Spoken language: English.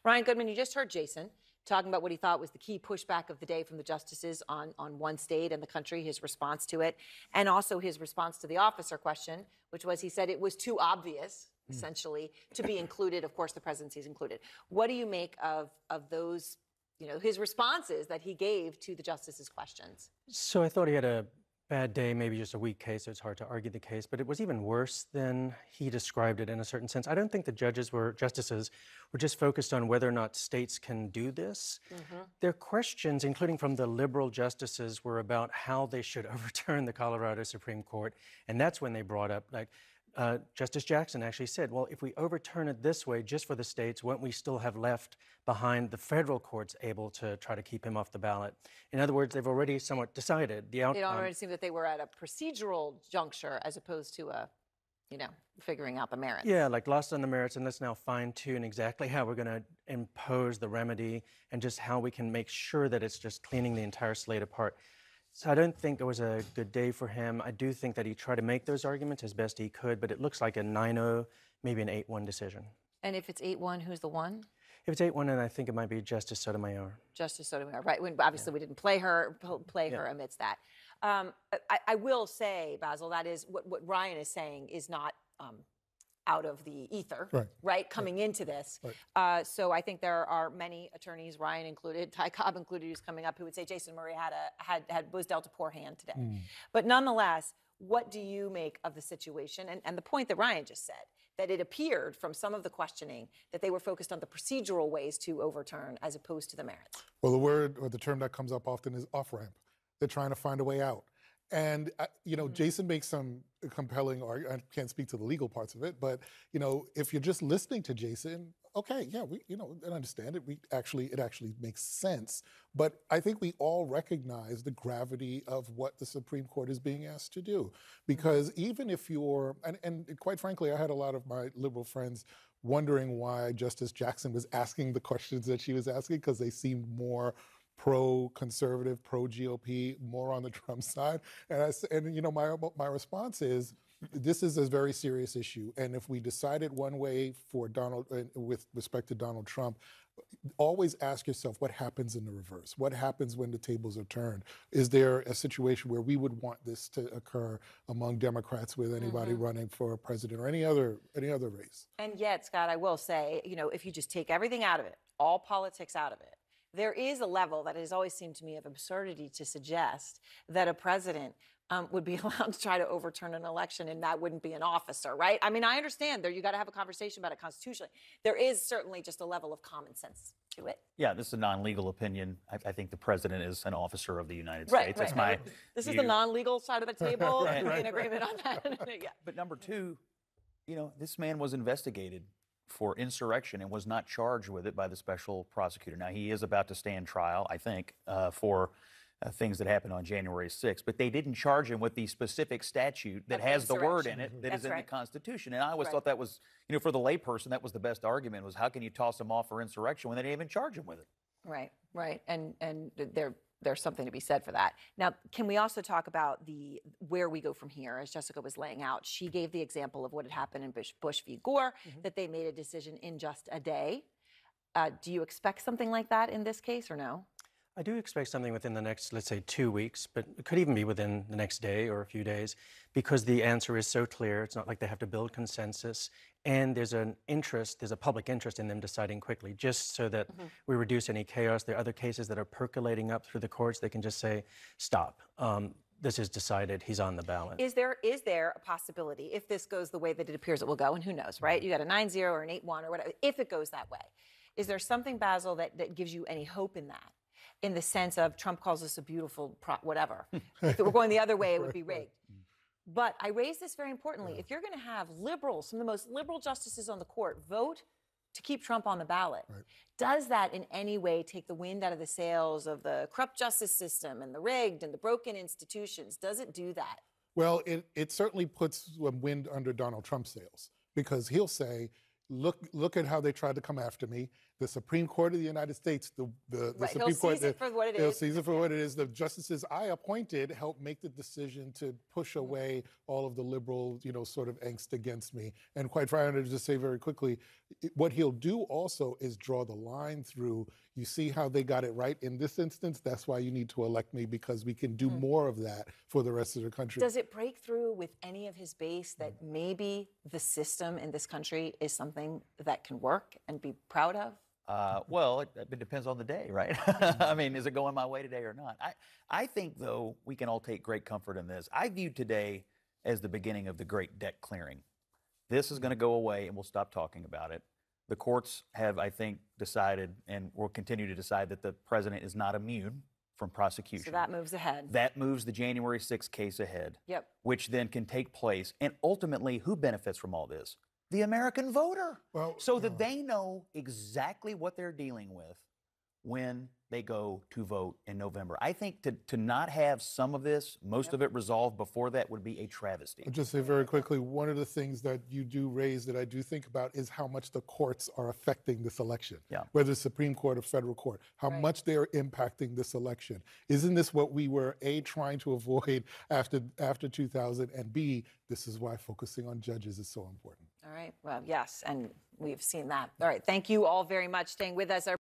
Ryan Goodman, you just heard Jason talking about what he thought was the key pushback of the day from the justices on one state and the country, his response to it, and also his response to the officer question, which was he said it was too obvious, essentially, to be included. Of course, the presidency is included. What do you make of those, his responses that he gave to the justices' questions? So I thought he had a bad day, maybe just a weak case, so it's hard to argue the case, but it was even worse than he described it in a certain sense. I don't think the justices were just focused on whether or not states can do this. Their questions, including from the liberal justices, were about how they should overturn the Colorado Supreme Court, and that's when they brought up, Justice Jackson actually said, well, if we overturn it this way just for the states, won't we still have left behind the federal courts able to try to keep him off the ballot? In other words, they've already somewhat decided the outcome. It already seemed that they were at a procedural juncture as opposed to figuring out the merits. Yeah, lost on the merits, and let's now fine-tune exactly how we're going to impose the remedy and just how we can make sure that it's just cleaning the entire slate apart. So I don't think it was a good day for him. I do think that he tried to make those arguments as best he could, but it looks like a 9-0, maybe an 8-1 decision. And if it's 8-1, who's the one? If it's 8-1, then I think it might be Justice Sotomayor. Justice Sotomayor, right. Obviously, we didn't play her amidst that. I will say, Basil, that is what Ryan is saying is not out of the ether, right? Coming into this. Right. So I think there are many attorneys, Ryan included, Ty Cobb included, who's coming up, who would say Jason Murray was dealt a poor hand today. But nonetheless, what do you make of the situation? And the point that Ryan just said, that it appeared from some of the questioning that they were focused on the procedural ways to overturn as opposed to the merits. Well, the word or the term that comes up often is off-ramp. They're trying to find a way out. And, Jason makes some compelling argument. I can't speak to the legal parts of it, but, if you're just listening to Jason, okay, yeah, I understand it. It actually makes sense. But I think we all recognize the gravity of what the Supreme Court is being asked to do. Because even if you're, and quite frankly, I had a lot of my liberal friends wondering why Justice Jackson was asking the questions that she was asking, because they seemed more pro-conservative, pro-GOP, more on the Trump side. And my response is, this is a very serious issue. And if we decided one way for with respect to Donald Trump, always ask yourself, what happens in the reverse? What happens when the tables are turned? Is there a situation where we would want this to occur among Democrats with anybody running for president or any other race? And yet, Scott, I will say, if you just take everything out of it, all politics out of it, there is a level that has always seemed to me of absurdity to suggest that a president would be allowed to try to overturn an election and that wouldn't be an officer, right? I mean, I understand you got to have a conversation about it constitutionally. There is certainly just a level of common sense to it. Yeah, this is a non-legal opinion. I think the president is an officer of the United States. That's my This is the non-legal side of the table. In agreement on that. Yeah. But number two, this man was investigated for insurrection and was not charged with it by the special prosecutor. Now, he is about to stand trial, I think, for things that happened on January 6th, but they didn't charge him with the specific statute that has the word in it that is in the Constitution. And I always thought that was, for the layperson, that was the best argument, was how can you toss him off for insurrection when they didn't even charge him with it? Right. And there's something to be said for that. Now, can we also talk about where we go from here? As Jessica was laying out, she gave the example of what had happened in Bush v. Gore, that they made a decision in just a day. Do you expect something like that in this case or no? I do expect something within the next, let's say, 2 weeks, but it could even be within the next day or a few days, because the answer is so clear. It's not like they have to build consensus, and there's a public interest in them deciding quickly, just so that we reduce any chaos. There are other cases that are percolating up through the courts. They can just say, stop. This is decided. He's on the ballot. Is there a possibility, if this goes the way that it appears it will go, and who knows, right? You got a 9-0 or an 8-1 or whatever. If it goes that way, is there something, Basil, that gives you any hope in that? In the sense of Trump calls this a beautiful whatever. If it were going the other way, it would be rigged. But I raise this very importantly. If you're going to have liberals, some of the most liberal justices on the court, vote to keep Trump on the ballot, does that in any way take the wind out of the sails of the corrupt justice system and the rigged and the broken institutions? Does it do that? Well, it certainly puts wind under Donald Trump's sails, because he'll say, look at how they tried to come after me. The Supreme Court of the United States, the Right, Supreme he'll Court, seize it for what it he'll is. seize it for what it is. The justices I appointed helped make the decision to push away all of the liberal, sort of angst against me. And quite frankly, to just say very quickly, what he'll do also is draw the line through. You see how they got it right in this instance? That's why you need to elect me, because we can do more of that for the rest of the country. Does it break through with any of his base that maybe the system in this country is something that can work and be proud of? Well, it depends on the day, right? I mean, is it going my way today or not? I think, though, we can all take great comfort in this. I view today as the beginning of the great debt clearing. This is going to go away, and we'll stop talking about it. The courts have, I think, decided and will continue to decide that the president is not immune from prosecution. So that moves ahead. That moves the January 6th case ahead, Yep. which then can take place. And ultimately, who benefits from all this? The American voter. Well, So that they know exactly what they're dealing with when they go to vote in November. I think to not have some of this, most of it resolved before that would be a travesty. I'll just say very quickly, one of the things that you do raise that I do think about is how much the courts are affecting this election. Yeah. Whether it's Supreme Court or federal court, how much they're impacting this election. Isn't this what we were, A, trying to avoid after 2000, and B, this is why focusing on judges is so important. All right. Well, yes, and we've seen that. All right. Thank you all very much staying with us.